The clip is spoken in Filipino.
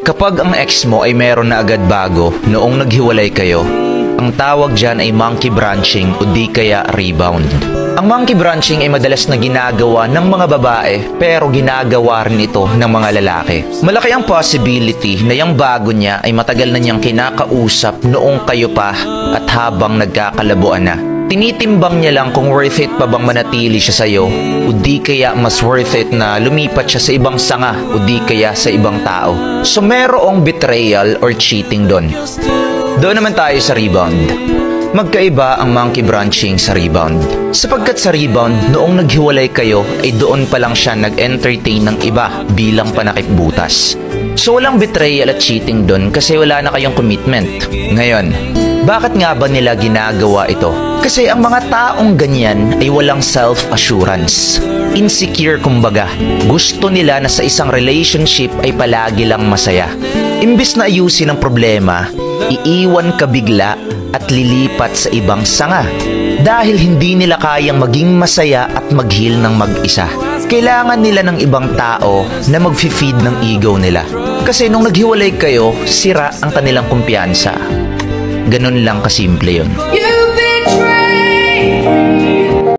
Kapag ang ex mo ay meron na agad bago noong naghiwalay kayo, ang tawag dyan ay monkey branching o di kaya rebound. Ang monkey branching ay madalas na ginagawa ng mga babae pero ginagawa rin ito ng mga lalaki. Malaki ang possibility na yung bago niya ay matagal na niyang kinakausap noong kayo pa at habang nagkakalabuan na. Tinitimbang niya lang kung worth it pa bang manatili siya sa'yo o di kaya mas worth it na lumipat siya sa ibang sanga o di kaya sa ibang tao. So merong betrayal or cheating doon. Doon naman tayo sa rebound. Magkaiba ang monkey branching sa rebound. Sapagkat sa rebound, noong naghiwalay kayo ay doon pa lang siya nag-entertain ng iba bilang panakipbutas. So walang betrayal at cheating doon kasi wala na kayong commitment. Ngayon, bakit nga ba nila ginagawa ito? Kasi ang mga taong ganyan ay walang self-assurance. Insecure kumbaga. Gusto nila na sa isang relationship ay palagi lang masaya. Imbis na ayusin ang problema, iiwan ka bigla at lilipat sa ibang sanga. Dahil hindi nila kayang maging masaya at mag-heal ng mag-isa. Kailangan nila ng ibang tao na mag-feed ng ego nila. Kasi nung naghiwalay kayo, sira ang kanilang kumpiyansa. Ganun lang kasimple yun.